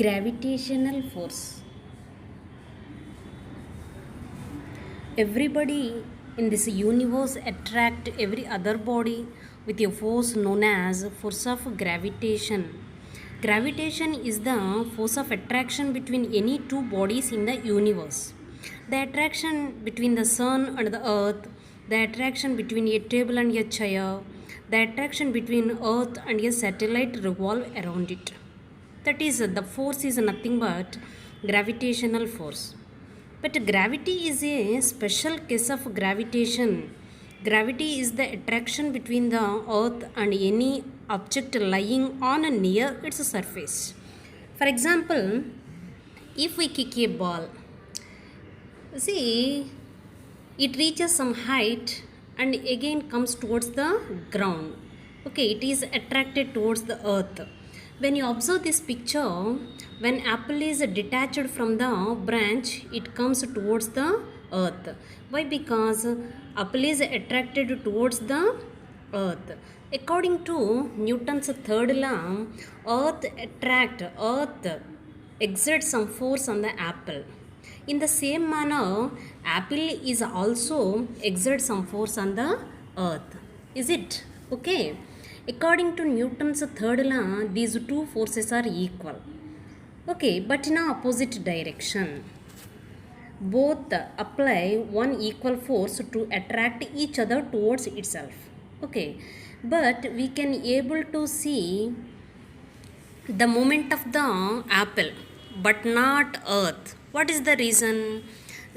Gravitational force. Everybody in this universe attract every other body with a force known as force of gravitation. Gravitation is the force of attraction between any two bodies in the universe. The attraction between the sun and the earth, the attraction between a table and a chair, the attraction between earth and a satellite revolve around it. That is, the force is nothing but gravitational force. But gravity is a special case of gravitation. Gravity is the attraction between the earth and any object lying on or near its surface. For example, if we kick a ball, see, it reaches some height and again comes towards the ground. Okay, it is attracted towards the earth. When you observe this picture, when apple is detached from the branch, it comes towards the earth. Why? Because apple is attracted towards the earth. According to Newton's third law, earth exerts some force on the apple. In the same manner, apple is also exert some force on the earth. Is it? Okay. According to Newton's third law, these two forces are equal. Okay, but in opposite direction. Both apply one equal force to attract each other towards itself. Okay, but we can able to see the movement of the apple, but not earth. What is the reason?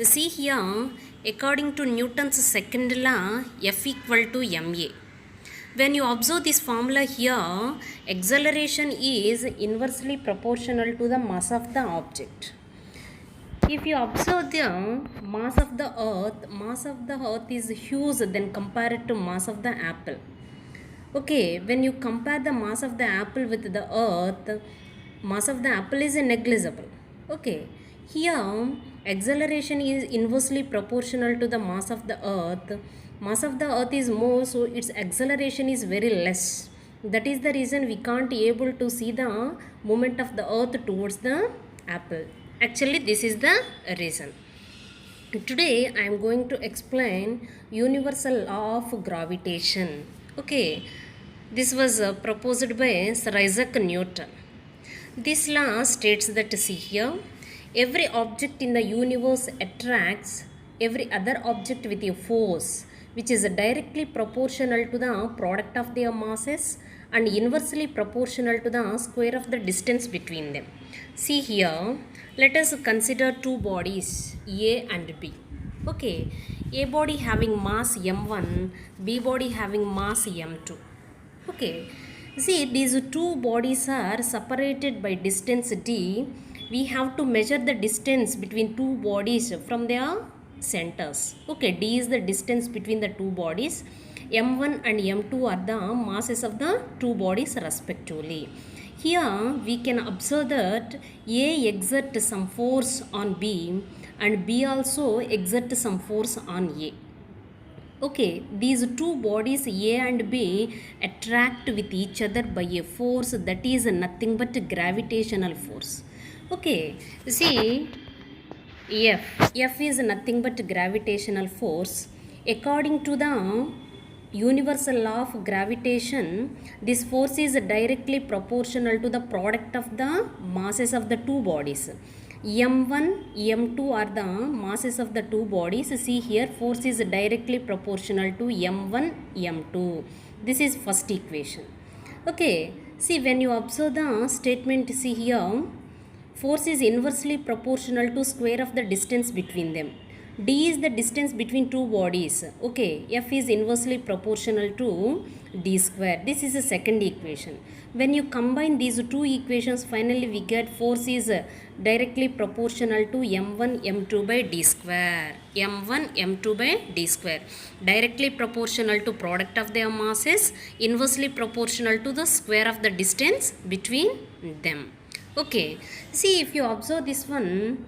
See here, according to Newton's second law, F equal to ma. When you observe this formula here, acceleration is inversely proportional to the mass of the object. If you observe the mass of the earth is huge than compared to mass of the apple. Okay, when you compare the mass of the apple with the earth, mass of the apple is negligible. Okay, here acceleration is inversely proportional to the mass of the earth. Mass of the earth is more, so its acceleration is very less. That is the reason we can't able to see the movement of the earth towards the apple. Actually, this is the reason. Today I am going to explain universal law of gravitation. Okay, this was proposed by Sir Isaac Newton. This law states that, see here, every object in the universe attracts every other object with a force which is directly proportional to the product of their masses and inversely proportional to the square of the distance between them. See here, let us consider two bodies A and B. Okay, A body having mass m1, B body having mass m2. Okay, see, these two bodies are separated by distance d. We have to measure the distance between two bodies from their centers. Okay, d is the distance between the two bodies. m1 and m2 are the masses of the two bodies respectively. Here we can observe that A exerts some force on B and B also exerts some force on A. Okay, these two bodies A and B attract with each other by a force that is nothing but gravitational force. Okay, see, F is nothing but gravitational force. According to the universal law of gravitation, this force is directly proportional to the product of the masses of the two bodies. m1, m2 are the masses of the two bodies. See here, force is directly proportional to m1, m2. This is first equation. Okay, see, when you observe the statement, see here, force is inversely proportional to square of the distance between them. D is the distance between two bodies. Okay, F is inversely proportional to D square. This is the second equation. When you combine these two equations, finally we get force is directly proportional to m1 m2 by d square. m1 m2 by d square. Directly proportional to product of their masses, inversely proportional to the square of the distance between them. Okay, see, if you observe this one,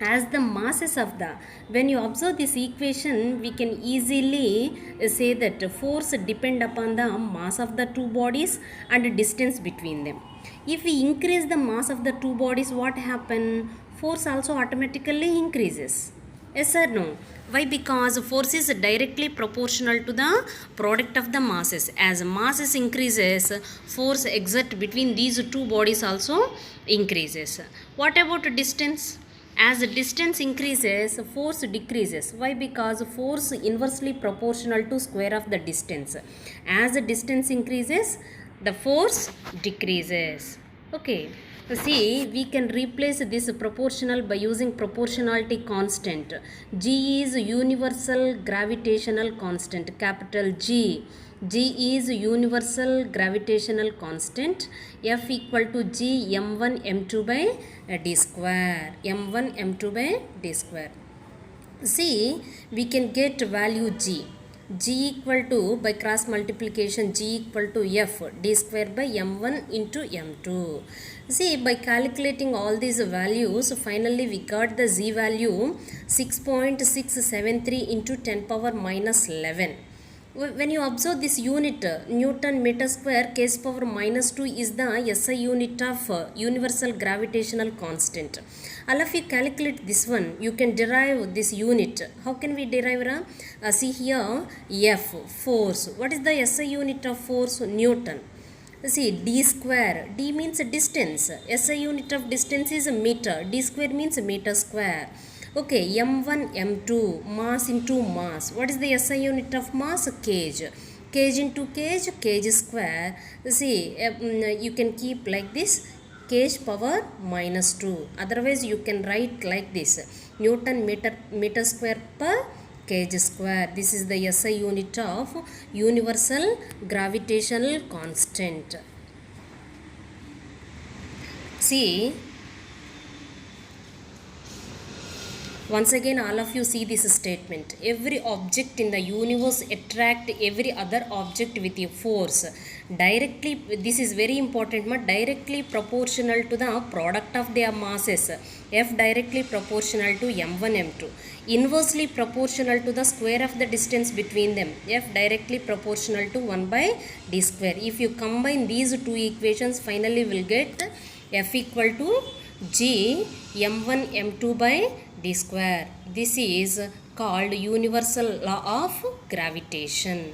as the masses of the, when you observe this equation, we can easily say that force depend upon the mass of the two bodies and distance between them. If we increase the mass of the two bodies, what happen? Force also automatically increases. Yes or no? Why? Because force is directly proportional to the product of the masses. As masses increases, force exert between these two bodies also increases. What about distance? As the distance increases, force decreases. Why? Because force inversely proportional to square of the distance. As the distance increases, the force decreases. Okay. See, we can replace this proportional by using proportionality constant. G is universal gravitational constant, capital G. G is universal gravitational constant. F equal to G m1 m2 by d square. m1 m2 by d square. See, we can get value G. G equal to, by cross multiplication, G equal to F d square by m1 into m2. See, by calculating all these values, finally we got the Z value 6.673 into 10 power minus 11. When you observe this unit, Newton meter square case power minus 2 is the SI unit of universal gravitational constant. All of you calculate this one, you can derive this unit. How can we derive? See here, F, force. What is the SI unit of force? Newton. See, d square. D means distance. SI unit of distance is meter. D square means meter square. Okay, m1 m2, mass into mass. What is the SI unit of mass? Kg. Kg into kg, kg square. See, you can keep like this, kg power minus 2. Otherwise you can write like this, Newton meter square per kg square. This is the SI unit of universal gravitational constant. See, once again, all of you see this statement. Every object in the universe attract every other object with a force directly. This is very important, but directly proportional to the product of their masses. F directly proportional to m1 m2. Inversely proportional to the square of the distance between them. F directly proportional to 1 by d square. If you combine these two equations, finally we'll get F equal to G m1 m2 by d square. This is called universal law of gravitation.